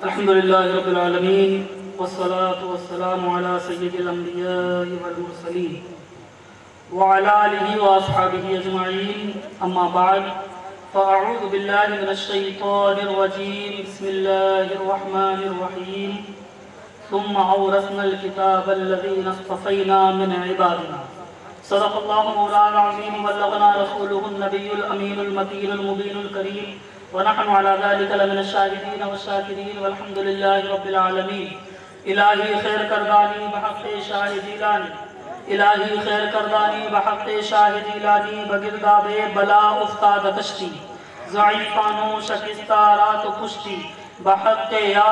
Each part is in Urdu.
الحمد للہ رب العالمین والصلاة والسلام علی سید الانبیاء والمرسلین وعلی آلہ واصحابہ اجمعین اما بعد فاعوذ باللہ من الشیطان الرجیم بسم اللہ الرحمن الرحیم ثم اورثنا الكتاب الذین اصطفینا من عبادنا صدق اللہ مولانا العظیم وبلغنا رسولہ النبی الامین المتین المبین الکریم ونحن على ذلك لمن الشاهدين والشاكرين والحمد لله رب العالمين الہی خیر کردانی بحق شاہد لانی الہی خیر کردانی بحق شاہد لانی بگرداب بلا افتاد کشتی ضعیفانو شکستہ رات پشتی بحق یا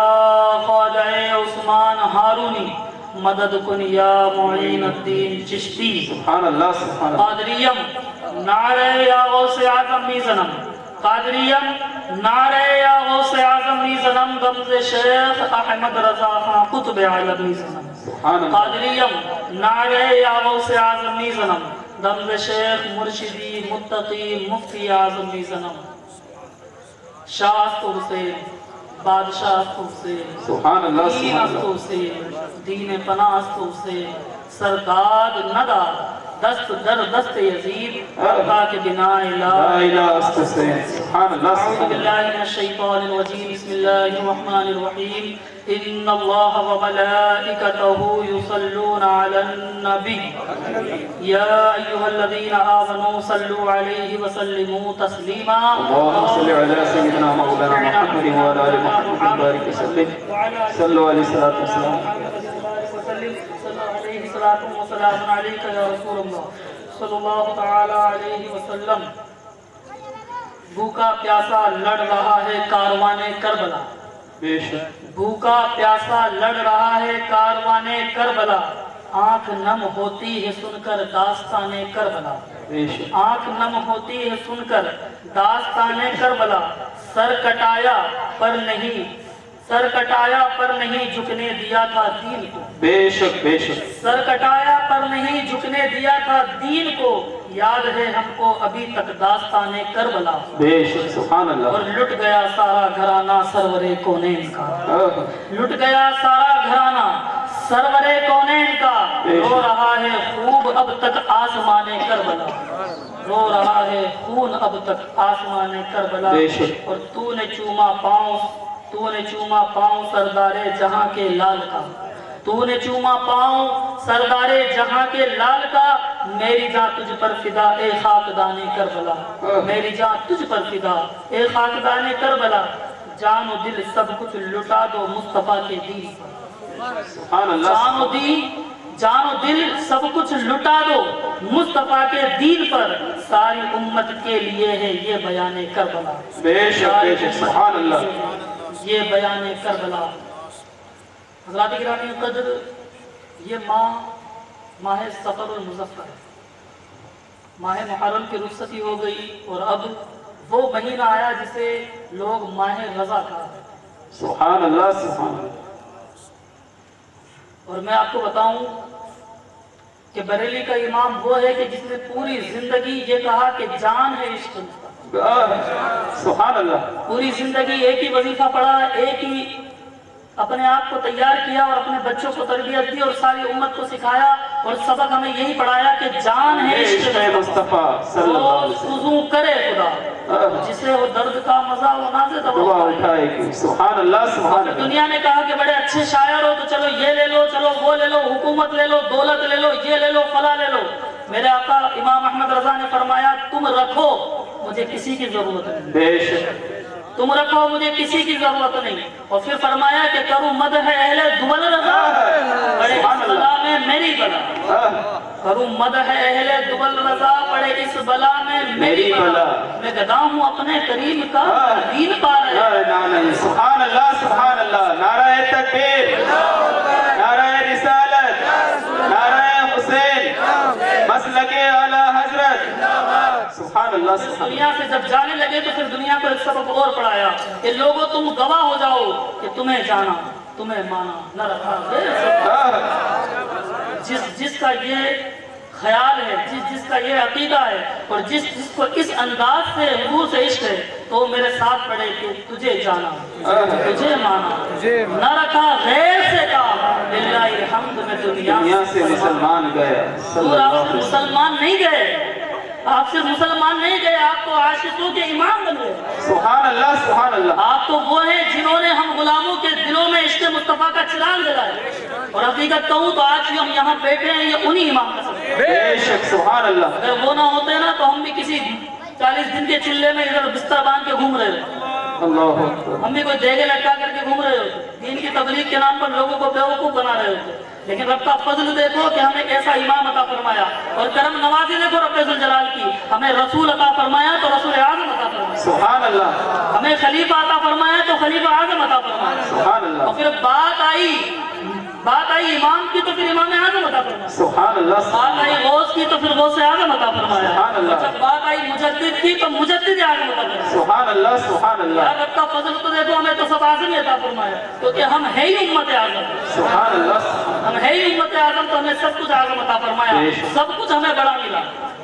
خواجہ عثمان ہارونی مدد کن یا معین الدین چشتی سبحان اللہ سبحان اللہ قادریم نعرہ یا غوث اعظم میزنم قادریم نعرہ یا غوث اعظم میزنم غمز شیخ احمد رضا خان قطب عالم میزنم قادریم نعرہ یا غوث اعظم میزنم غمز شیخ مرشدی متقی مفتی اعظم میزنم شاہ است حسین بادشاہ است حسین سبحان اللہ دین سبحان است اللہ حسین دین پناہ است حسین سرداد ندار دست در دست یزید ارقا کے بنا لا الہ الا حسین سبحان اللہ اعوذ سبحان اللہ باللہ من الشیطان الرجیم بسم اللہ الرحمن الرحیم ان اللہ وملائکتہ یصلون علی النبی یا ایہا الذین آمنوا صلوا علیہ وسلموا تسلیما اللہم صلی علی سیدنا مولانا محمد وعلی آل محمد بارک وسلم صلو علیہ الصلوۃ والسلام وسلام علیکہ یا رسول اللہ صلی اللہ تعالی علیہ وسلم بھوکا پیاسا لڑ رہا ہے کاروان کربلا بے شک بھوکا پیاسا لڑ رہا ہے کاروان کربلا آنکھ نم ہوتی ہے سن کر داستان کربلا بے شک آنکھ نم ہوتی ہے سن کر داستان کربلا سر کٹایا پر نہیں جھکنے دیا تھا دین کو بے شک بے شک سر کٹایا پر نہیں جھکنے دیا تھا دین کو یاد ہے ہم کو ابھی تک داستان کربلا بے شک سبحان اور اللہ لٹ گیا سارا گھرانہ سرور کونین کا لٹ گیا سارا گھرانہ سرور کونین کا رو رہا ہے خوب اب تک آسمان کربلا رو رہا ہے خون اب تک آسمان کربلا بے شک اور تو نے چوما پاؤں سردار جہاں کے لال کا تو نے چوما پاؤں سردار جہاں کے لال کا میری جان تجھ پر فدا اے خاکدان کربلا میری جان تجھ پر فدا اے خاکدان کربلا جان و دل سب کچھ لٹا دو مصطفیٰ کے دین پر سبحان اللہ جان و دل سب کچھ لٹا دو مصطفیٰ کے دین پر ساری امت کے لیے ہے یہ بیان کربلا بے شک بے شک سبحان اللہ یہ بیان کربلا حضرات گرامی قدر یہ ماہ سفر المظفر ہے ماہ محرم کی رخصتی ہو گئی اور اب وہ مہینہ آیا جسے لوگ ماہ رضا کہا ہے سبحان اللہ سبحان اللہ اور میں آپ کو بتاؤں کہ بریلی کا امام وہ ہے کہ جس نے پوری زندگی یہ کہا کہ جان ہے عشق مصطفیٰ سبحان اللہ پوری زندگی ایک ہی وظیفہ پڑھا ایک ہی اپنے آپ کو تیار کیا اور اپنے بچوں کو تربیت دی اور ساری امت کو سکھایا اور سبق ہمیں یہی پڑھایا کہ جان ہے عشق مصطفیٰ صلی اللہ علیہ وسلم وضو کرے خدا جسے وہ درد کا مزہ وہ نازے دعا اٹھائے گی سبحان اللہ سبحان اللہ دنیا نے کہا کہ بڑے اچھے شاعر ہو تو چلو یہ لے لو چلو وہ لے لو حکومت لے لو دولت لے لو یہ لے لو فلاں لے لو میرے آقا امام احمد رضا نے فرمایا تم رکھو مجھے کسی کی ضرورت نہیں بے شک تم رکھو مجھے کسی کی ضرورت نہیں اور پھر فرمایا کہ کروں مدح اہل دول رضا بڑے اس بلا میں میری بلا کروں مدح اہل دول رضا بڑے اس بلا میں میری بلا میں گدا ہوں اپنے کریم کا دین پا رہے سبحان اللہ سبحان اللہ نعرہ تکبیر نعرہ رسالت نعرہ حسین مسلک اعلی حضرت سبحان اللہ سبحان دنیا سے جب جانے لگے تو پھر دنیا کو ایک سبق اور پڑھایا کہ لوگوں تم گواہ ہو جاؤ کہ تمہیں جانا تمہیں مانا نہ رکھا جس کا یہ خیال ہے، جس کا یہ عقیدہ ہے، اور جس کو اس انداز سے حضور سے عشق ہے، تو میرے ساتھ پڑھے کہ تجھے جانا، تجھے مانا، نہ رکھا غیر سے کام، للہ الحمد میں دنیا سے مسلمان گیا صلی اللہ آپ علیہ وسلم۔ مسلمان نہیں گئے، آپ صرف مسلمان نہیں گئے، آپ تو عاشقوں کے امام بن گئے۔ سبحان اللہ سبحان اللہ۔ آپ تو وہ ہیں جنہوں نے ہم غلاموں کے دلوں میں عشق مصطفیٰ کا چراغ جلایا، اور حقیقت کہوں تو آج بھی ہم یہاں بیٹھے ہیں یہ انہی امام کا سبب ہے۔ بے شک سبحان اللہ۔ اگر وہ نہ ہوتے نا تو ہم بھی کسی 40 دن کے چلے میں ادھر بستر باندھ کے گھوم رہے ہوتے، اللہ اکبر۔ ہم بھی کوئی دیگے لٹکا کر کے گھوم رہے ہوتے، دین کی تبلیغ کے نام پر لوگوں کو بیوقوف بنا رہے ہوتے، لیکن رب کا فضل دیکھو کہ ہمیں ایسا امام عطا فرمایا، اور کرم نوازی دیکھو رب ذوالجلال کی، ہمیں رسول عطا فرمایا تو رسول اعظم عطا فرمایا، سبحان اللہ ہمیں خلیفہ عطا فرمایا تو خلیفہ اعظم عطا فرمایا، سبحان اللہ اور پھر بات آئی امام کی تو پھر امام اعظم عطا فرمایا، سبحان اللہ بات آئی غوث کی تو پھر غوث اعظم عطا فرمایا، سبحان اللہ۔ اور جب بات آئی مجدد کی تو مجدد اعظم عطا فرمایا۔ سبحان اللہ سبحان اللہ یار رب کا فضل تو دیکھو، ہمیں تو سب اعظم ہی عطا فرمایا، کیونکہ ہم ہے ہی امت اعظم، سبحان اللہ۔ ہم ہے ہی امت اعظم، تو ہمیں سب کچھ اعظم عطا فرمایا، سب کچھ ہمیں بڑا ملا،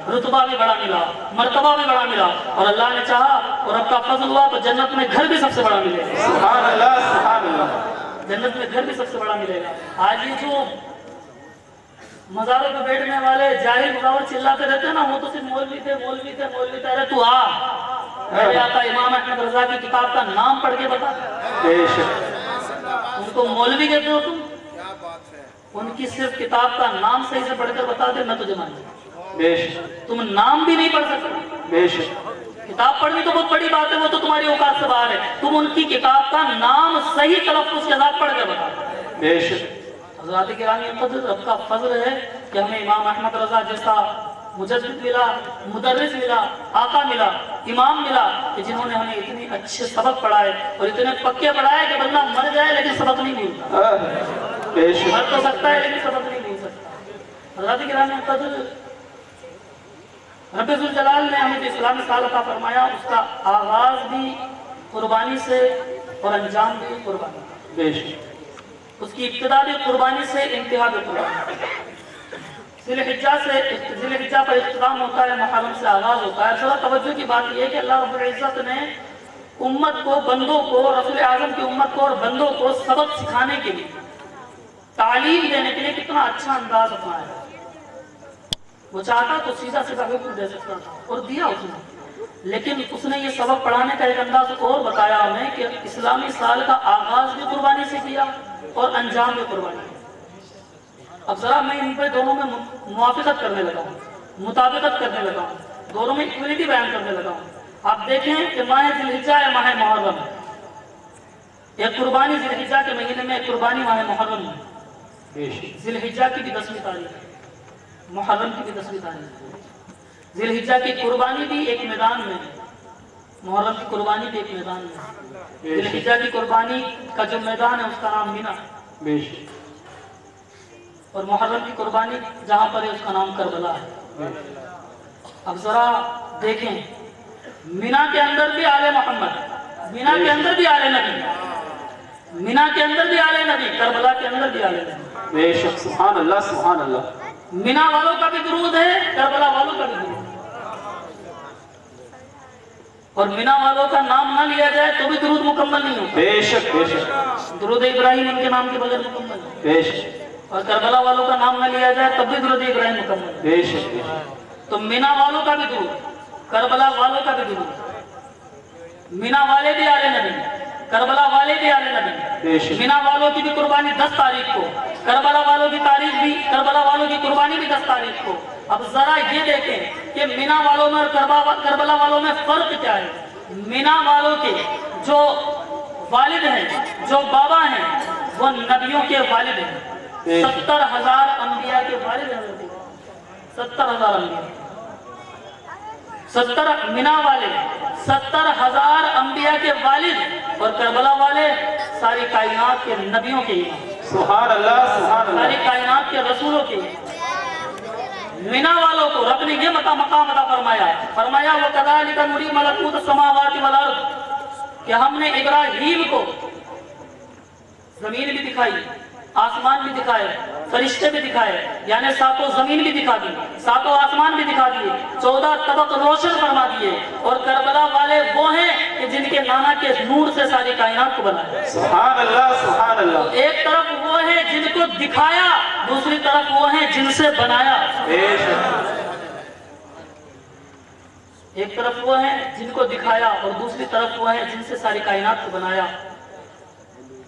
رتبہ بھی بڑا ملا، مرتبہ بھی بڑا ملا، اور اللہ نے چاہا اور رب کا فضل ہوا تو جنت میں گھر بھی سب سے بڑا ملے گا، سبحان اللہ سبحان اللہ۔ جنت میں گھر بھی سب سے بڑا ملے گا۔ آج یہ جو مزاروں پہ بیٹھنے والے جاہل مزاور چلاتے رہتے ہیں نا، وہ تو صرف مولوی تھے مولوی تھے مولوی تھے، ارے تو آ میرے آقا امام احمد رضا کی کتاب کا نام پڑھ کے بتا، بے شک ان کو مولوی کہتے ہو تم، ان کی صرف کتاب کا نام صحیح سے پڑھ کر بتا دے میں تجھے مان جاؤں، بے شک تم نام بھی نہیں پڑھ سکتے، بے شک۔ کتاب پڑھنی تو بہت بڑی بات ہے، وہ تو تمہاری اوقات سے باہر ہے، تم ان کی کتاب کا نام صحیح تلفظ کے ساتھ پڑھ کر بتا دو۔ بے شک حضرات گرامی قدر، رب کا فضل ہے کہ ہمیں امام احمد رضا جیسا مجدد ملا، مدرس ملا، آقا ملا، امام ملا، کہ جنہوں نے ہمیں اتنے اچھے سبق پڑھائے اور اتنے پکے پڑھائے کہ بندہ مر جائے لیکن سبق نہیں بھولتا، بے شک مر تو سکتا ہے لیکن سبق نہیں بھول سکتا۔ حضرات گرامی قدر، رب ذوالجلال نے ہمیں جو اسلامی سال عطا فرمایا، اس کا آغاز بھی قربانی سے اور انجام بھی قربانی، بے شک اس کی ابتدا بھی قربانی سے، انتہا بھی قربانی۔ ذی الحجہ پر اختتام ہوتا ہے، محرم سے آغاز ہوتا ہے۔ ذرا توجہ کی بات یہ ہے کہ اللہ رب العزت نے امت کو، بندوں کو، رسول اعظم کی امت کو اور بندوں کو سبق سکھانے کے لیے، تعلیم دینے کے لیے کتنا اچھا انداز اپنایا ہے۔ وہ چاہتا تو سیدھا سیدھا حکم دے سکتا تھا، اور دیا اس نے، لیکن اس نے یہ سبق پڑھانے کا ایک انداز اور بتایا ہمیں کہ اسلامی سال کا آغاز بھی قربانی سے کیا اور انجام بھی قربانی سے۔ اب ذرا میں ان پہ دونوں میں موافقت کرنے لگا ہوں، مطابقت کرنے لگا ہوں، دونوں میں ایکویلٹی بیان کرنے لگا ہوں۔ آپ دیکھیں کہ ماہ ذی الحجہ ہے، ماہ محرم ہے، ایک قربانی ذی الحجہ کے مہینے میں، ایک قربانی ماہ محرم ہے۔ ذی الحجہ کی بھی 10ویں تاریخ ہے، محرم کی بھی 10ویں تاریخ ہے۔ ذی الحجہ کی قربانی بھی ایک میدان میں ہے، محرم کی قربانی بھی ایک میدان میں ہے۔ ذی الحجہ کی قربانی کا جو میدان ہے اس کا نام مینا، اور محرم کی قربانی جہاں پر ہے اس کا نام کربلا ہے۔ اب ذرا دیکھیں، مینا کے اندر بھی آل محمد، مینا کے اندر بھی آل نبی، مینا کے اندر بھی آل نبی، کربلا کے اندر بھی آل نبی۔ بے شک سبحان اللہ سبحان اللہ۔ مینا والوں کا بھی درود ہے، کربلا والوں کا بھی درود ہے، اور مینا والوں کا نام نہ لیا جائے تو بھی درود مکمل نہیں ہوتا۔ بے شک بے شک درود ابراہیم ان کے نام کے بغیر مکمل ہے، بے شک اور کربلا والوں کا نام نہ لیا جائے تب بھی درود ابراہیم مکمل ہے۔ بے شک بے شک۔ تو مینا والوں کا بھی درود، کربلا والوں کا بھی درود، مینا والے بھی آل نبی، کربلا والے بھی آل نبی۔ مینا والوں کی بھی قربانی 10 تاریخ کو، کربلا والوں کی تاریخ بھی، کربلا والوں کی قربانی بھی 10 تاریخ کو۔ اب ذرا یہ دیکھیں کہ مینا والوں میں اور کربلا والوں میں فرق کیا ہے۔ مینا والوں کے جو والد ہیں، جو بابا ہیں، وہ نبیوں کے والد ہیں، 70,000 انبیاء کے والد ہیں، 70,000 انبیاء، 70 مینا والے 70,000 انبیاء کے والد، اور کربلا والے ساری کائنات کے نبیوں کے امام، سبحان اللہ سبحان اللہ۔ ساری کائنات کے رسولوں کے۔ مینا والوں کو رب نے یہ مقام عطا فرمایا، فرمایا وَكَذَلِكَ نُرِي مَلَكُوتَ السَّمَاوَاتِ وَالْأَرْضِ، کہ ہم نے ابراہیم کو زمین بھی دکھائی، آسمان بھی دکھائے، فرشتے بھی دکھائے، یعنی ساتوں زمین بھی دکھا دی، ساتوں آسمان بھی دکھا دیے، 14 طبق روشن فرما دیے، اور کربلا والے وہ ہیں کہ جن کے نانا کے نور سے ساری کائنات کو بنایا۔ سبحان اللہ سبحان اللہ۔ ایک طرف وہ ہیں جن کو دکھایا، دوسری طرف وہ ہیں جن سے بنایا۔ بے شک۔ ایک طرف وہ ہیں جن کو دکھایا اور دوسری طرف وہ ہیں جن سے ساری کائنات کو بنایا۔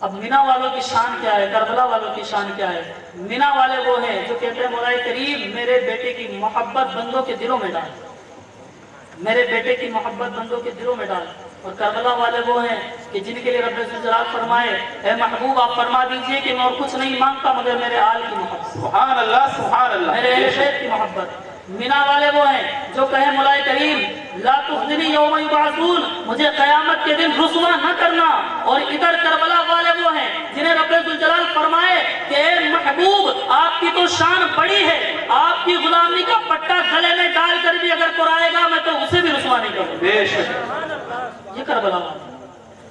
اب مینا والوں کی شان کیا ہے، کربلا والوں کی شان کیا ہے؟ مینا والے وہ ہیں جو کہتے ہیں مولا کریم میرے بیٹے کی محبت بندوں کے دلوں میں ڈال، میرے بیٹے کی محبت بندوں کے دلوں میں ڈال۔ اور کربلا والے وہ ہیں کہ جن کے لیے رب الجلال فرمائے اے محبوب آپ فرما دیجئے کہ میں اور کچھ نہیں مانگتا مگر میرے آل کی محبت، سبحان اللہ سبحان اللہ، میرے اہل بیت کی محبت۔ مینا والے وہ ہیں جو کہیں مولا کریم لا تخزنی یوم یبعثون، مجھے قیامت کے دن رسوا نہ کرنا۔ اور ادھر کربلا والے وہ ہیں جنہیں رب الجلال فرمائے کہ اے محبوب آپ کی تو شان بڑی ہے، آپ کی غلامی کا پٹا گلے میں ڈال کر بھی اگر کوئی آئے گا میں تو اسے بھی رسوا نہیں کروں۔ بے شک۔ یہ کربلا والے،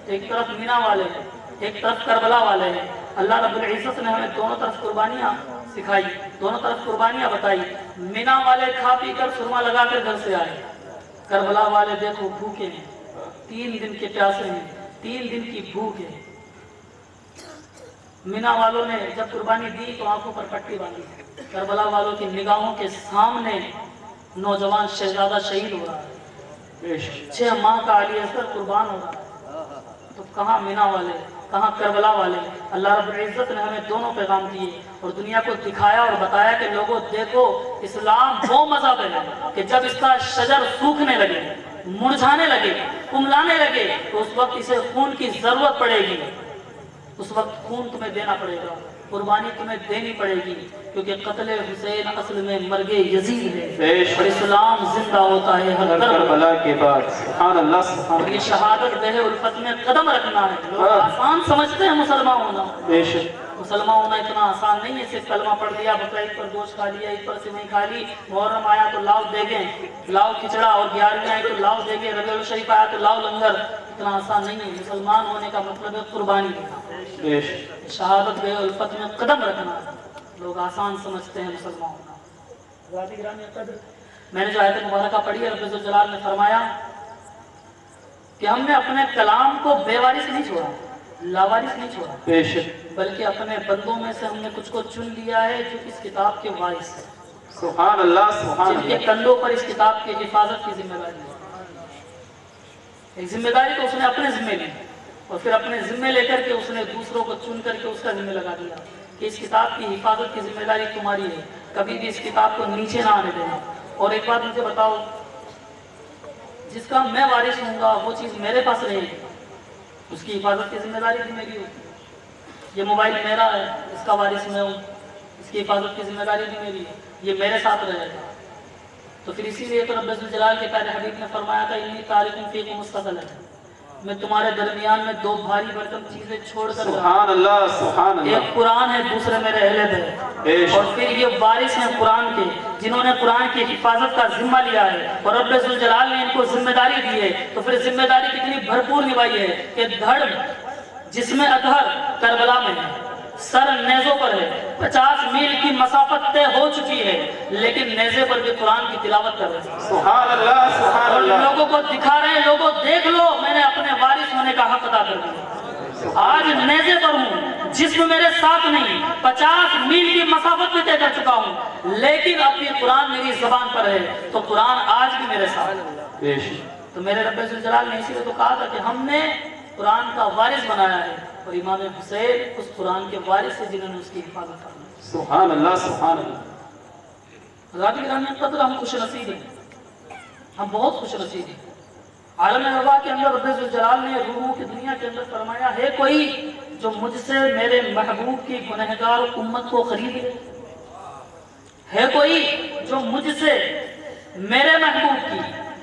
ایک طرف مینا والے ہیں، ایک طرف کربلا والے ہیں۔ اللہ رب العزت نے ہمیں دونوں طرف قربانیاں سکھائی، دونوں طرف قربانیاں بتائی۔ مینا والے کھا پی کر سرما لگا کر گھر سے آئے، کربلا والے دیکھو بھوکے ہیں، 3 دن کے پیاسے ہیں، 3 دن کی بھوک ہے۔ مینا والوں نے جب قربانی دی تو آنکھوں پر پٹی باندھی، کربلا والوں کی نگاہوں کے سامنے نوجوان شہزادہ شہید ہو رہا ہے، 6 ماہ کا علی اصغر قربان ہو رہا ہے۔ تو کہاں مینا والے، کہاں کربلا والے؟ اللہ رب العزت نے ہمیں دونوں پیغام دیے اور دنیا کو دکھایا اور بتایا کہ لوگوں دیکھو اسلام وہ مذہب ہے کہ جب اس کا شجر سوکھنے لگے، مرجھانے لگے، کملانے لگے تو اس وقت اسے خون کی ضرورت پڑے گی، اس وقت خون تمہیں دینا پڑے گا، قربانی تمہیں دینی پڑے گی، کیونکہ قتل حسین اصل میں مرگ یزید ہے اور اسلام زندہ ہوتا ہے ہر کربلا کے بعد۔ سبحان اللہ سبحان اور یہ اللہ۔ شہادت گہ الفت میں قدم رکھنا ہے۔ لوگ آسان سمجھتے ہیں مسلمان ہونا، بے شک۔ مسلمان ہونا اتنا آسان نہیں ہے، صرف کلمہ پڑھ دیا، بقرعید پر گوشت کھا لیا، عید پر سیوئی کھا لی، محرم آیا تو لاؤ دے گئے، لاؤ کھچڑا، اور 11ویں آئی تو لاؤ دے گئے، ربیع الشریف آیا تو لاؤ لنگر۔ اتنا آسان نہیں ہے، مسلمان ہونے کا مطلب ہے قربانی دینا، بے شک۔ شہادت گہ الفت میں قدم رکھنا۔ لوگ آسان سمجھتے ہیں مسلمان ہونا۔ ذاتی گرامی قدر، میں نے جو آیت مبارکہ پڑھی ہے رب الجلال نے فرمایا کہ ہم نے اپنے کلام کو بے وارث نہیں چھوڑا، لاوارث نہیں چھوڑا، بے شک۔ بلکہ اپنے بندوں میں سے ہم نے کچھ کو چن لیا ہے جو اس کتاب کے وارث ہیں، سبحان اللہ سبحان جن کے اللہ۔ کندھوں پر اس کتاب کی حفاظت کی ذمہ داری ہے۔ ایک ذمہ داری تو اس نے اپنے ذمہ لی اور پھر اپنے ذمہ لے کر کے اس نے دوسروں کو چن کر کے اس کا ذمہ لگا دیا کہ اس کتاب کی حفاظت کی ذمہ داری تمہاری ہے، کبھی بھی اس کتاب کو نیچے نہ آنے دینا۔ اور ایک بات مجھے بتاؤ، جس کا میں وارث ہوں گا وہ چیز میرے پاس رہے گی، اس کی حفاظت کی ذمہ داری بھی میری ہوگی۔ یہ موبائل میرا ہے، اس کا وارث میں ہوں، اس کی حفاظت کی ذمہ داری بھی میری ہے، یہ میرے ساتھ رہے گا۔ تو پھر اسی لیے تو رب الجلال کے پیارے حبیب نے فرمایا تھا انی تارک فیکم مستقلا، میں تمہارے درمیان میں 2 بھاری بھرکم چیزیں چھوڑ کر سبحان اللہ سبحان اللہ۔ ایک قرآن ہے، دوسرے میرے اہل بیت، اور پھر یہ وارث ہیں قرآن کے جنہوں نے قرآن کی حفاظت کا ذمہ لیا ہے اور رب الجلال نے ان کو ذمہ داری دی ہے۔ تو پھر ذمہ داری کتنی بھرپور نبھائی ہے کہ دھڑ جس میں اطہر کربلا میں ہے، سر نیزوں پر ہے، 50 میل کی مسافت طے ہو چکی ہے، لیکن نیزے پر بھی قرآن کی تلاوت کر رہے ہیں، سبحان اللہ سبحان اور اللہ۔ لوگوں کو دکھا رہے ہیں لوگوں دیکھ لو میں نے اپنے وارث ہونے کا حق ادا کر دیا، آج نیزے پر ہوں، جسم میرے ساتھ نہیں، 50 میل کی مسافت میں طے کر چکا ہوں، لیکن اب یہ قرآن میری زبان پر ہے، تو قرآن آج بھی میرے ساتھ۔ بے شک۔ تو میرے رب الجلال نے اسی لیے تو کہا تھا کہ ہم نے قرآن کا وارث بنایا ہے، اور امام حسین اس قرآن کے وارث سے جنہوں نے اس کی حفاظت کرنا۔ سبحان اللہ سبحان اللہ۔ حضرات گرامی قدر، ہم خوش نصیب ہیں، ہم بہت خوش نصیب ہیں۔ عالم ارواح کے اندر رب الجلال نے روحوں کی دنیا کے اندر فرمایا ہے کوئی جو مجھ سے میرے محبوب کی گنہگار امت کو خرید لے؟ ہے کوئی جو مجھ سے میرے محبوب کی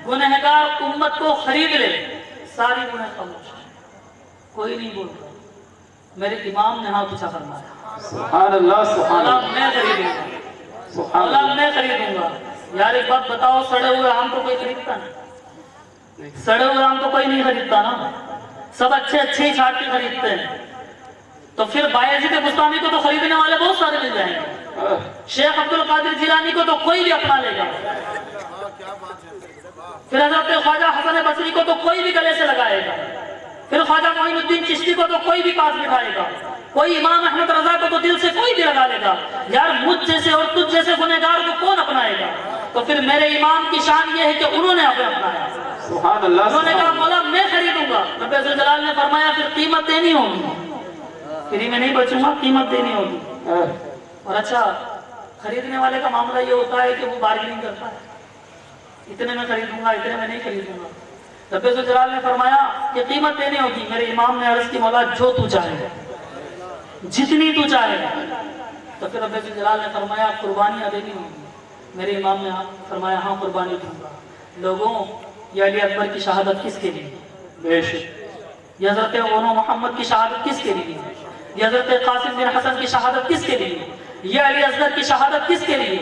گنہگار امت کو خرید لے؟ ساری گناہ خاموش ہے، کوئی نہیں بول رہا۔ میرے امام نے ہاتھ اونچا فرمایا، سبحان اللہ سبحان اللہ اللہ۔ میں خریدوں گا، سبحان اللہ اللہ۔ میں خریدوں گا۔ یار ایک بات بتاؤ، سڑے ہوئے آم تو کوئی خریدتا نہیں، سڑے ہوئے آم تو کوئی نہیں خریدتا نا، سب اچھے اچھے ہی چھاٹ کے خریدتے ہیں۔ تو پھر بایزید بستامی کو تو خریدنے والے بہت سارے مل جائیں گے، شیخ عبد القادر جیلانی کو تو کوئی بھی اپنا لے گا، پھر حضرت خواجہ حسن بصری کو تو کوئی بھی گلے سے لگائے گا، پھر خواجہ معین الدین چشتی کو تو کوئی بھی پاس بٹھائے گا، کوئی امام احمد رضا کو تو دل سے کوئی بھی لگا لے گا۔ یار مجھ جیسے اور تجھ جیسے گنہگار کو کون اپنائے گا؟ تو پھر میرے امام کی شان یہ ہے کہ انہوں نے اپنایا، سبحان اللہ، انہوں نے کہا مولا میں خریدوں گا۔ رب ذوالجلال نے فرمایا پھر قیمت دینی ہوگی، فری میں نہیں بچوں گا، قیمت دینی ہوگی۔ اور اچھا خریدنے والے کا معاملہ یہ ہوتا ہے کہ وہ بارگننگ کرتا ہے، اتنے میں خریدوں گا، اتنے میں نہیں خریدوں گا۔ رب ذوالجلال نے فرمایا کہ قیمت دینی ہوگی۔ میرے امام نے عرض کی مولا جو تو چاہے، جتنی تو چاہے۔ تو پھر رب ذوالجلال نے فرمایا قربانیاں دینی ہوگی۔ میرے امام نے فرمایا ہاں قربانی دوں گا۔ لوگوں یہ علی اکبر کی شہادت کس کے لیے؟ بے شک۔ یہ حضرت اونو محمد کی شہادت کس کے لیے؟ یہ حضرت قاسم بن حسن کی شہادت کس کے لیے؟ یہ علی اصغر کی شہادت کس کے لیے؟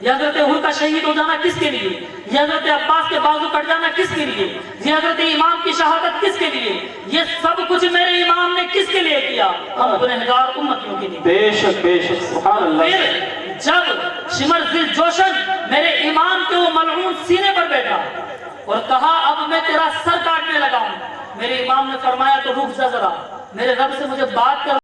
یہ حضرت حر کا شہید ہو جانا کس کے لیے؟ یہ حضرت عباس کے بازو کٹ جانا کس کے لیے؟ یہ حضرت امام کی شہادت کس کے لیے؟ یہ سب کچھ میرے امام نے کس کے لیے کیا؟ ہم گنہگار امتیوں کے لیے۔ بے شک بے شک، سبحان اللہ۔ پھر جب شمر ذی الجوشن میرے امام کے وہ ملعون سینے پر بیٹھا اور کہا اب میں تیرا سر کاٹنے لگا ہوں، میرے امام نے فرمایا تو رک جا ذرا، میرے رب سے مجھے بات کر۔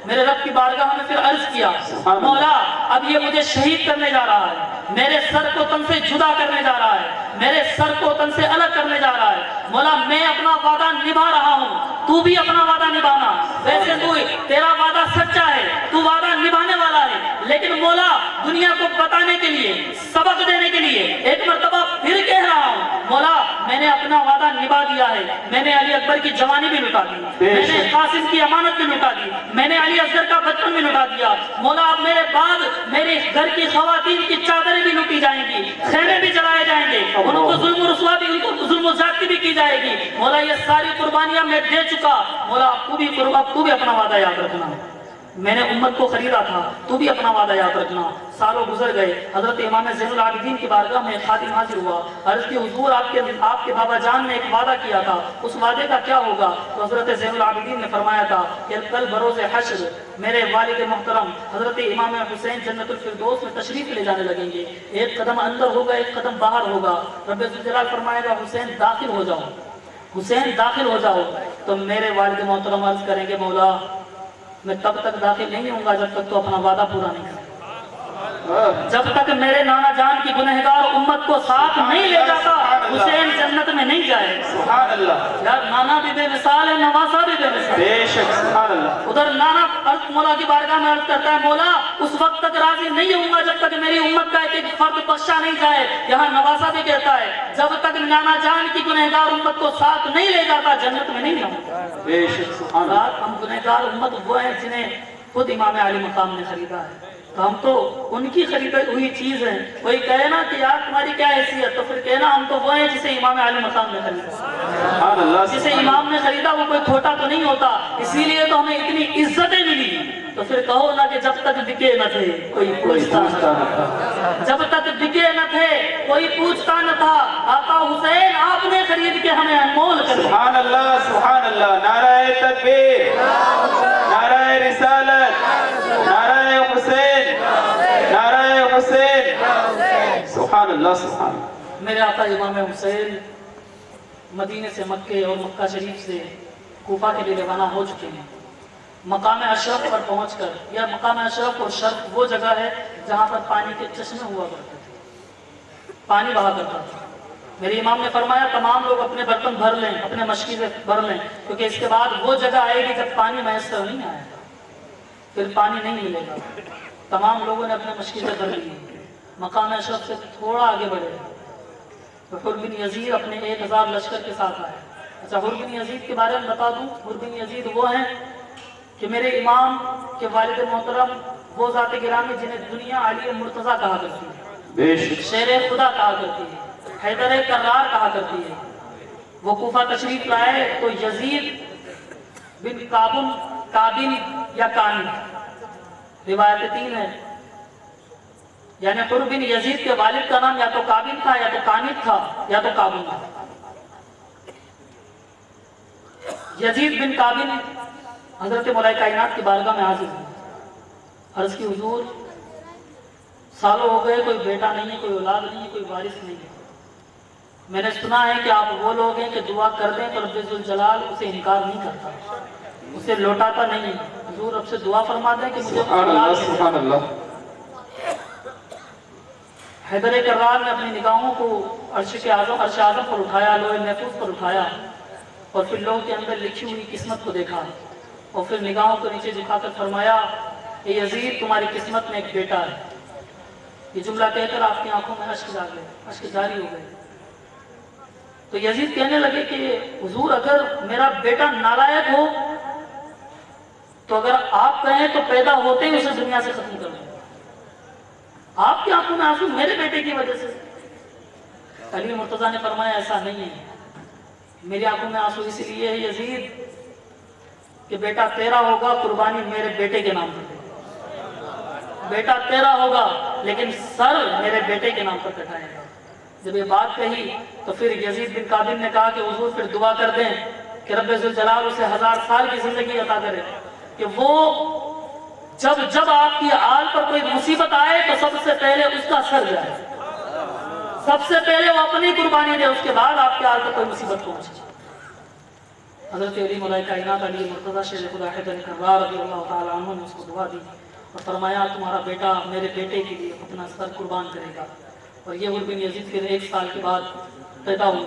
میرے رب کی بارگاہ میں پھر عرض کیا مولا اب یہ مجھے شہید کرنے جا رہا ہے، میرے سر کو تن سے جدا کرنے جا رہا ہے، میرے سر کو تن سے الگ کرنے جا رہا ہے۔ مولا میں اپنا وعدہ نبھا رہا ہوں، تو بھی اپنا وعدہ نبھانا۔ ویسے تو تیرا وعدہ سچا ہے، تو وعدہ نبھانے والا ہے، لیکن مولا دنیا کو بتانے کے لیے، سبق دینے کے لیے ایک مرتبہ پھر کہہ رہا ہوں مولا میں نے اپنا وعدہ نبھا دیا ہے۔ میں نے علی اکبر کی جوانی بھی لٹا دی، میں نے قاسم کی امانت بھی لٹا دی، میں نے علی اصغر کا بچپن بھی لٹا دیا۔ مولا اب میرے بعد میرے گھر کی خواتین کی چادریں بھی لوٹی جائیں گی، خیمے بھی جلائے جائیں گے، ان کو ظلم و رسوا بھی، ان کو ظلم و زیادتی بھی کی جائے گی۔ مولا یہ ساری قربانیاں میں دے چکا، مولا اب تو بھی اپنا وعدہ یاد رکھنا۔ میں نے امت کو خریدا تھا، تو بھی اپنا وعدہ یاد رکھنا۔ سالوں گزر گئے، حضرت امام زین العابدین کی بارگاہ میں خادم حاضر ہوا، عرض کی حضور آپ کے بابا جان نے ایک وعدہ کیا تھا، اس وعدے کا کیا ہوگا؟ تو حضرت زین العابدین نے فرمایا تھا کہ کل بروز حشر میرے والد محترم حضرت امام حسین جنت الفردوس میں تشریف لے جانے لگیں گے، ایک قدم اندر ہوگا ایک قدم باہر ہوگا، رب ذوالجلال فرمائے گا حسین داخل ہو جاؤ، حسین داخل ہو جاؤ۔ تو میرے والد محترم عرض کریں گے مولا میں تب تک داخل نہیں ہوں گا جب تک تو اپنا وعدہ پورا نہیں کرے، جب تک میرے نانا جان کی گنہگار امت کو ساتھ نہیں لے جاتا حسین جنت میں نہیں جائے۔ سبحان اللہ، یار نانا بھی بے مثال ہے، نواسا بھی بے مثال۔ بے شک، سبحان اللہ۔ ادھر نانا مولا کی بارگاہ میں عرض کرتا ہے مولا اس وقت تک راضی نہیں ہوں گا جب تک میری امت کا ایک فرد بخشا نہیں جائے۔ یہاں نواسا بھی کہتا ہے جب تک نانا جان کی گنہگار امت کو ساتھ نہیں لے جاتا جنت میں نہیں جاؤں گا۔ بے شک، سبحان اللہ۔ ہم گنہگار امت وہ ہیں جنہیں خود امام علی مقام نے خریدا ہے، تو ہم تو ان کی خریدی ہوئی چیز ہیں۔ کوئی کہے نا کہ یار تمہاری کیا حیثیت، تو پھر کہنا ہم تو وہ ہیں جسے امام علی مقام نے خریدا۔ سبحان اللہ، جسے امام نے خریدا وہ کوئی کھوٹا تو نہیں ہوتا، اسی لیے تو ہمیں اتنی عزتیں ملی۔ تو پھر کہو نا کہ جب تک بکے نہ تھے کوئی پوچھتا نہ تھا، جب تک بکے نہ تھے کوئی پوچھتا نہ تھا، آقا حسین آپ نے خرید کے ہمیں انمول کر دیا۔ سبحان اللہ، سبحان اللہ۔ نعرہ تکبیر، نعرہ رسالت، نعرہ حسین، نعرہ حسین، سبحان اللہ، سبحان اللہ۔ میرے آقا امام حسین مدینے سے مکے اور مکہ شریف سے کوفہ کے لیے روانہ ہو چکے ہیں۔ مقام اشرف پر پہنچ کر، یا مقام اشرف اور شرف وہ جگہ ہے جہاں پر پانی کے چشمے ہوا کرتے تھے، پانی بہا کرتا تھا۔ میرے امام نے فرمایا تمام لوگ اپنے برتن بھر لیں، اپنے مشکیزیں بھر لیں، کیونکہ اس کے بعد وہ جگہ آئے گی جب پانی میسر نہیں آئے گا، پھر پانی نہیں ملے گا۔ تمام لوگوں نے اپنے مشکیزیں بھر لی۔ مقام اشرف سے تھوڑا آگے بڑھے تو حر بن یزید اپنے 1000 لشکر کے ساتھ آئے۔ اچھا حر بن یزید کے بارے میں بتا دوں، حر بن یزید وہ ہیں کہ میرے امام کے والد محترم وہ ذات گرامی جنہیں دنیا علی مرتضیٰ کہا کرتی ہے، شیر خدا کہا کرتی ہے، حیدر کرار کہا کرتی ہے۔ وہ کوفہ تشریف لائے تو یزید بن کابل یا کانی، روایت 3 ہے، یعنی حر بن یزید کے والد کا نام یا تو کابل تھا یا تو کانب تھا یا تو کابل تھا۔ یزید بن کابل حضرت مولا کائنات کی بارگاہ میں حاضر ہوئے، عرض کی حضور سالوں ہو گئے کوئی بیٹا نہیں ہے، کوئی اولاد نہیں ہے، کوئی وارث نہیں ہے، میں نے سنا ہے کہ آپ وہ لوگ ہیں کہ دعا کر دیں تو رب ذوالجلال اسے انکار نہیں کرتا، اسے لوٹاتا نہیں ہے، حضور اب سے دعا فرما دیں کہ مجھے سبحان اللہ سبحان اللہ۔ حیدر کرار نے اپنی نگاہوں کو عرش اعظم پر اٹھایا، لوح محفوظ پر اٹھایا، اور پھر لوح کے اندر لکھی ہوئی قسمت کو دیکھا، اور پھر نگاہوں کو نیچے جھکا کر فرمایا اے یزید تمہاری قسمت میں ایک بیٹا ہے۔ یہ جملہ کہہ کر آپ کی آنکھوں میں اشک جاری ہو گئے۔ تو یزید کہنے لگے کہ حضور اگر میرا بیٹا نالائق ہو تو اگر آپ کہیں تو پیدا ہوتے ہی اسے دنیا سے ختم کر دیں، آپ کی آنکھوں میں آنسو میرے بیٹے کی وجہ سے۔ علی مرتضیٰ نے فرمایا ایسا نہیں ہے، میری آنکھوں میں آنسو اس لیے ہے یزید کہ بیٹا تیرا ہوگا، قربانی میرے بیٹے کے نام پر دے، بیٹا تیرا ہوگا لیکن سر میرے بیٹے کے نام پر کٹائے گا۔ جب یہ بات کہی تو پھر یزید بن قادم نے کہا کہ حضور پھر دعا کر دیں کہ رب ذوالجلال اسے 1000 سال کی زندگی عطا کرے، کہ وہ جب آپ کی آل پر کوئی مصیبت آئے تو سب سے پہلے اس کا سر جائے، سب سے پہلے وہ اپنی قربانی دے، اس کے بعد آپ کی آل پر کوئی مصیبت پہنچے۔ حضرت علی مولا کائنات علی مرتضیٰ شیر خدا حیدر کرار رضی اللہ تعالیٰ عنہ نے اس کو دعا دی اور فرمایا تمہارا بیٹا میرے بیٹے کے لیے اپنا سر قربان کرے گا۔ اور یہ بن یزید پھر 1 سال کے بعد پیدا ہوئے،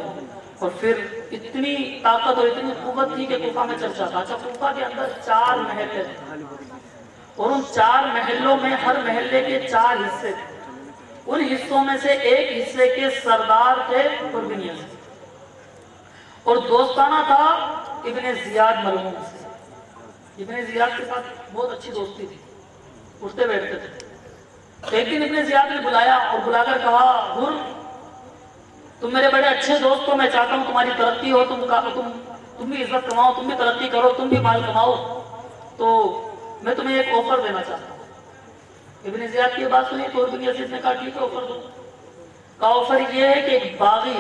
اور پھر اتنی طاقت اور اتنی قوت تھی کہ کوفہ میں چرچا تھا۔ اچھا کوفہ کے اندر 4 محلے تھے، اور ان 4 محلوں میں ہر محلے کے 4 حصے تھے، ان حصوں میں سے ایک حصے کے سردار تھے بن یزید، اور دوستانہ تھا ابن زیاد مرحوم سے۔ ابن زیاد کے ساتھ بہت اچھی دوستی تھی، اٹھتے بیٹھتے تھے۔ ایک دن ابن زیاد نے بلایا اور بلا کر کہا حضور تم میرے بڑے اچھے دوست ہو، میں چاہتا ہوں تمہاری ترقی ہو، تم بھی عزت کماؤ، تم بھی ترقی کرو، تم بھی مال کماؤ، تو میں تمہیں ایک آفر دینا چاہتا ہوں۔ ابن زیاد کی بات سنی تو ابن یزید نے کہا ٹھیک ہے آفر دو۔ کا آفر یہ ہے کہ ایک باغی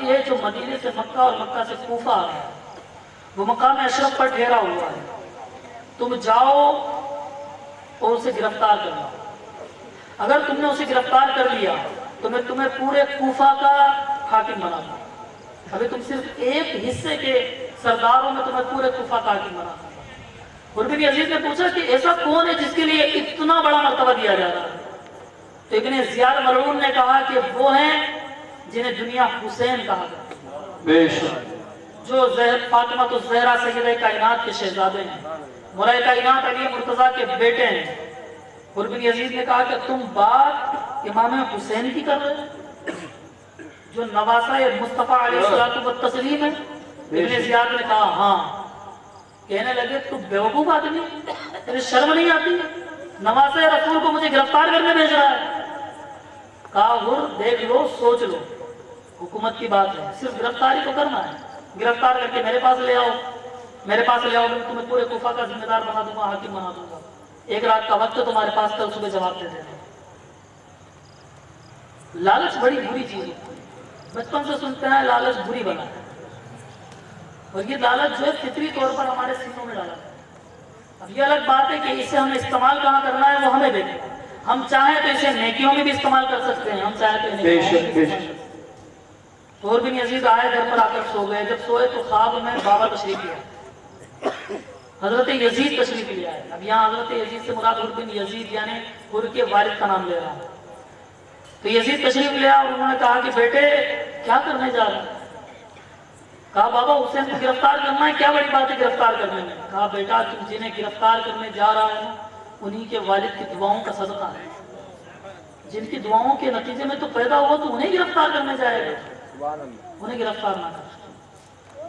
ہے جو مدینے سے مکہ اور مکہ سے کوفہ آ رہا ہے، وہ مقام اشرف پر ٹھہرا ہوا ہے، تم جاؤ اور اسے گرفتار کرنا، اگر تم نے اسے گرفتار کر لیا تو میں تمہیں پورے کوفہ کا حاکم بنا دوں، ابھی تم صرف ایک حصے کے سرداروں میں تمہیں پورے کوفہ کا حاکم بنا دوں۔ اور ابن یزید نے پوچھا کہ ایسا کون ہے جس کے لیے اتنا بڑا مرتبہ دیا جا رہا ہے؟ تو ابن زیاد ملعون نے کہا کہ وہ ہیں جنہیں دنیا حسین کہا جاتا ہے، جو فاطمہ الزہرا سیدہ کائنات کے شہزادے ہیں، مولا کائنات علی مرتضیٰ کے بیٹے ہیں۔ اور ابن یزید نے کہا کہ تم بات امام حسین کی کر رہے ہیں جو نواسہ مصطفیٰ علیہ الصلوۃ والتسلیم ہے؟ ابن زیاد نے کہا ہاں۔ کہنے لگے تو بیوقوف آدمی، تجھے شرم نہیں آتی؟ نواسہ رسول کو مجھے گرفتار کرنے بھیج رہا ہے۔ کہا حضور دیکھ لو، سوچ لو، حکومت کی بات ہے، صرف گرفتاری تو کرنا ہے، گرفتار کر کے میرے پاس لے آؤ، میرے پاس لے آؤ، میں تمہیں پورے کوفہ کا ذمہ دار بنا دوں گا، حاکم بنا دوں گا، 1 رات کا وقت ہے تمہارے پاس، کل صبح جواب دے دینا۔ لالچ بڑی بری چیز ہوتی ہے، بچپن سے سنتے ہیں لالچ بری بنا ہے، اور یہ لالچ جو ہے فطری طور پر ہمارے سینوں میں ڈالا ہے۔ اب یہ الگ بات ہے کہ اسے ہم استعمال کہاں کرنا ہے وہ ہمیں دیکھیں، ہم چاہیں تو اسے نیکیوں میں بھی استعمال کر سکتے ہیں، ہم چاہیں تو انہیں اور بن یزید آئے گھر پر آ کر سو گئے، جب سوئے تو خواب میں بابا تشریف لیا، حضرت یزید تشریف لے آئے۔ اب یہاں حضرت یزید سے مراد بن یزید یعنی حر کے والد کا نام لے رہا ہے۔ تو یزید تشریف لیا اور انہوں نے کہا کہ بیٹے کیا کرنے جا رہے ہیں؟ کہا بابا حسین کو گرفتار کرنا ہے، کیا بڑی بات ہے گرفتار کرنے میں؟ کہا بیٹا تم جنہیں گرفتار کرنے جا رہا ہے انہی کے والد کی دعاؤں کا صدقہ ہے، جن کی دعاؤں کے نتیجے میں تو پیدا ہوا تو انہیں گرفتار کرنے جائے گا، انہیں گرفتار نہ کر۔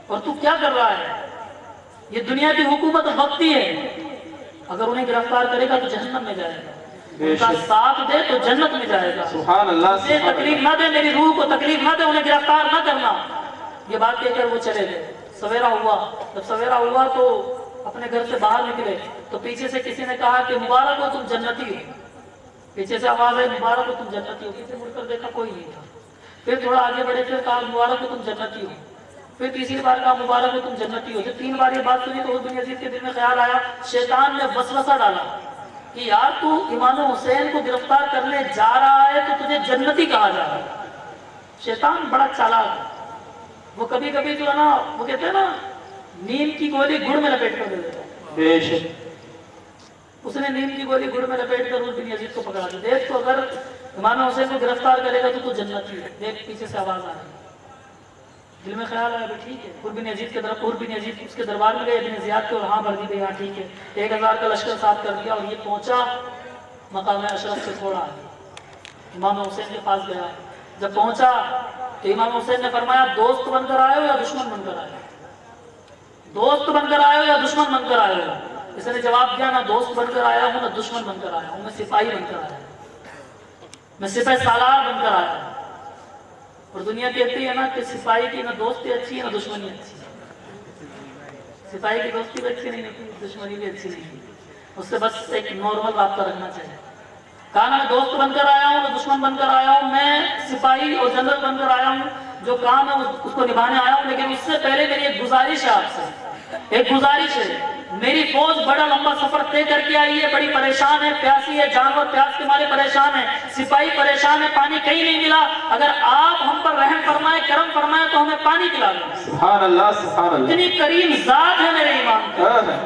اور تو کیا کر رہا ہے؟ یہ دنیا کی حکومت وقتی ہے، اگر انہیں گرفتار کرے گا تو جہنم میں جائے گا، ان کا ساتھ دے تو جنت میں جائے گا۔ سبحان اللہ، اسے تکلیف نہ دے، میری روح کو تکلیف نہ دے، انہیں گرفتار نہ کرنا۔ یہ بات کہہ کر وہ چلے گئے۔ سویرا ہوا، جب سویرا ہوا تو اپنے گھر سے باہر نکلے تو پیچھے سے کسی نے کہا کہ مبارک ہو تم جنتی ہو، پیچھے سے آواز آئی مبارک ہو تم جنتی ہو، پیچھے مڑ کر دیکھا کوئی نہیں تھا، پھر تھوڑا آگے بڑھے، پھر کہا مبارک ہو تم جنتی ہو، پھر تیسری بار کہا مبارک ہو تم جنتی ہو. جب 3 بار یہ بات سنی تو عمر بن یزید کے دل میں خیال آیا, شیطان نے وسوسہ ڈالا کہ یار تو امام حسین کو گرفتار کرنے جا رہا ہے تو تجھے جنتی کہا جا رہا ہے. شیطان بڑا چالاک ہے, وہ کبھی کبھی جو ہے نا وہ کہتے ہیں نا نیم کی گولی گڑ میں لپیٹ کر دے دیتا ہے. بے شک اس نے نیم کی گولی گڑ میں لپیٹ کر عمر بن یزید کو پکڑا دیا. دیکھ تو اگر امام حسین کو گرفتار کرے گا تو جنتی ہے. دیکھ پیچھے سے آواز آ رہی ہے. دل میں خیال آیا ٹھیک ہے. عمر بن یزید اس کے دربار میں گئے ابن زیاد کے, اور ہاں بھر دی گئی, ہاں ٹھیک ہے. 1000 کا لشکر ساتھ کر دیا اور یہ پہنچا مقام اشرف سے تھوڑا امام حسین کے پاس گیا. جب پہنچا تو امام حسین نے فرمایا دوست بن کر آئے ہو یا دشمن بن کر آئے ہو؟ دوست بن کر آئے ہو یا دشمن بن کر آئے ہو؟ اس نے جواب دیا نہ دوست بن کر آیا ہوں نہ دشمن بن کر آیا ہوں, میں سپاہی بن کر آیا ہوں, میں سپہ سالار بن کر آیا ہوں. اور دنیا کہتی ہے نا کہ سپاہی کی نہ دوستی اچھی ہے نہ دشمنی اچھی ہے. سپاہی کی دوستی بھی اچھی نہیں ہوتی, دشمنی بھی اچھی نہیں ہوتی. اس سے بس ایک نارمل رابطہ رکھنا چاہیے. کہا میں دوست بن کر آیا ہوں, میں دشمن بن کر آیا ہوں, میں سپاہی اور جنرل بن کر آیا ہوں, جو کام ہے اس کو نبھانے آیا ہوں. لیکن اس سے پہلے میری ایک گزارش ہے آپ سے, ایک گزارش ہے. میری فوج بڑا لمبا سفر طے کر کے آئی ہے, بڑی پریشان ہے, پیاسی ہے, جانور پیاس کے مارے پریشان ہے, سپاہی پریشان ہے, پانی کہیں نہیں ملا. اگر آپ ہم پر رحم فرمائے, کرم فرمائے تو ہمیں پانی پلا دیں. سبحان اللہ سبحان اللہ. اتنی کریم ذات ہے میرے امام کی,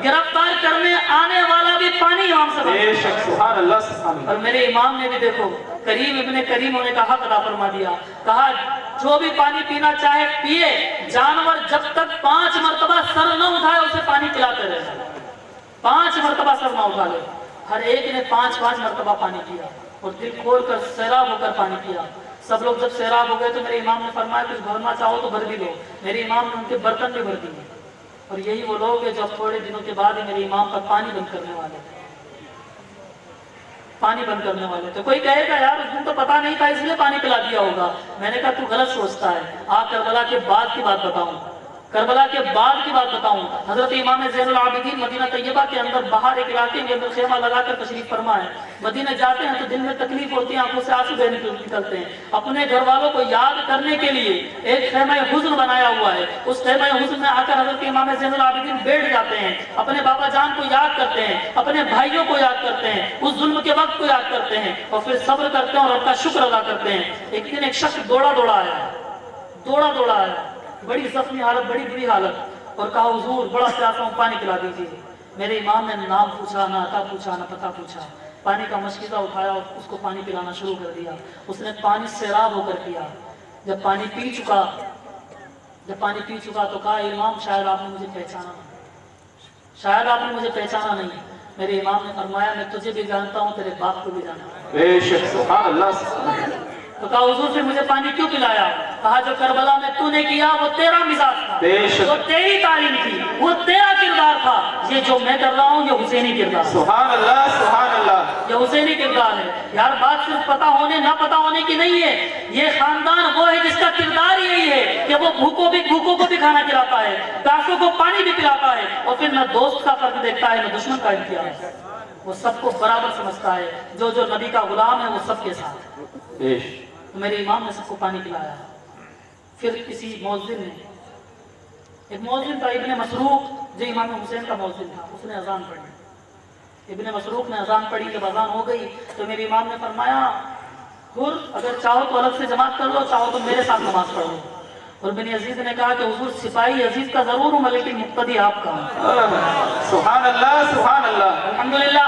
گرفتار کرنے آنے والا بھی پانی امام سے بے شک سبحان اللہ سبحان اللہ. اور میرے امام نے بھی دیکھو کریم ابن کریم ہونے کا حق ادا فرما دیا. کہا جو بھی پانی پینا چاہے پیے, جانور جب تک 5 مرتبہ سر نہ اٹھائے اسے پانی پلاتے رہے. 5 مرتبہ سر نہ اٹھا لے. ہر ایک نے 5 مرتبہ پانی پیا اور دل کھول کر سیراب ہو کر پانی پیا. سب لوگ جب سیراب ہو گئے تو میرے امام نے فرمایا کچھ بھرنا چاہو تو بھر بھی لو. میرے امام نے ان کے برتن بھی بھر دیے. اور یہی وہ لوگ ہیں جو اب تھوڑے دنوں کے بعد ہی میرے امام پر پانی بند کرنے والے تھے. پانی بند کرنے والے تھے. کوئی کہے گا یار اس دن تو پتا نہیں تھا اس لیے پانی پلا دیا ہوگا. میں نے کہا تو غلط سوچتا ہے. کربلا کے بعد کی بات بتاؤں, کربلا کے بعد کی بات بتاؤں. حضرت امام زین العابدین مدینہ طیبہ کے اندر باہر ایک علاقے کے اندر خیمہ لگا کر تشریف فرما ہے. مدینہ جاتے ہیں تو دل میں تکلیف ہوتی ہے, آنکھوں سے آنسو بہنے نکلتے ہیں. اپنے گھر والوں کو یاد کرنے کے لیے ایک خیمہ حزن بنایا ہوا ہے. اس خیمہ حزن میں آ کر حضرت امام زین العابدین بیٹھ جاتے ہیں, اپنے بابا جان کو یاد کرتے ہیں, اپنے بھائیوں کو یاد کرتے ہیں, اس ظلم کے وقت کو یاد کرتے ہیں, اور پھر صبر کرتے ہیں اور رب کا شکر ادا کرتے ہیں. ایک دن ایک شخص دوڑا آیا, بڑی زخمی حالت, بڑی بری حالت, اور کہا حضور بڑا پیاسا ہوں, پانی پلا دیجیے. میرے امام نے نام پوچھا, نہ عطا پوچھا, نہ پتہ پوچھا, پانی کا مشکیزہ اٹھایا اور اس کو پانی پلانا شروع کر دیا. اس نے پانی سیراب ہو کر پیا. جب پانی پی چکا تو کہا امام شاید آپ نے مجھے پہچانا نہیں. میرے امام نے فرمایا میں تجھے بھی جانتا ہوں, تیرے باپ کو بھی جانتا ہوں. بے شک سبحان اللہ سبحان اللہ. تو کہا حضور پھر مجھے پانی کیوں پلایا؟ کہا جو کربلا میں تو نے کیا وہ تیرا مزاج تھا, وہ تیری تعلیم تھی, وہ تیرا کردار تھا. یہ جو میں کر رہا ہوں یہ حسینی کردار. سبحان اللہ سبحان اللہ. یہ حسینی کردار ہے. یار بات صرف پتہ ہونے نہ پتہ ہونے کی نہیں ہے. یہ خاندان وہ ہے جس کا کردار یہی ہے کہ وہ بھوکوں کو بھی کھانا کھلاتا ہے, پیاسوں کو پانی بھی پلاتا ہے, اور پھر نہ دوست کا فرق دیکھتا ہے نہ دشمن کا امتیاز. وہ سب کو برابر سمجھتا ہے. جو نبی کا غلام ہے وہ سب کے ساتھ. تو میرے امام نے سب کو پانی پلایا. پھر کسی مؤذن نے, ایک مؤذن تھا ابن مسروق, جو امام حسین کا مؤذن تھا, اس نے اذان پڑھی. ابن مسروق نے اذان پڑھی. جب اذان ہو گئی تو میرے امام نے فرمایا اگر چاہو تو الگ سے جماعت کر لو, چاہو تو میرے ساتھ نماز پڑھ لو. اور بن یزید نے کہا کہ حضور سپاہی یزید کا ضرور ہوں لیکن مقتدی آپ کا ہوں. سبحان اللہ سبحان اللہ. الحمدللہ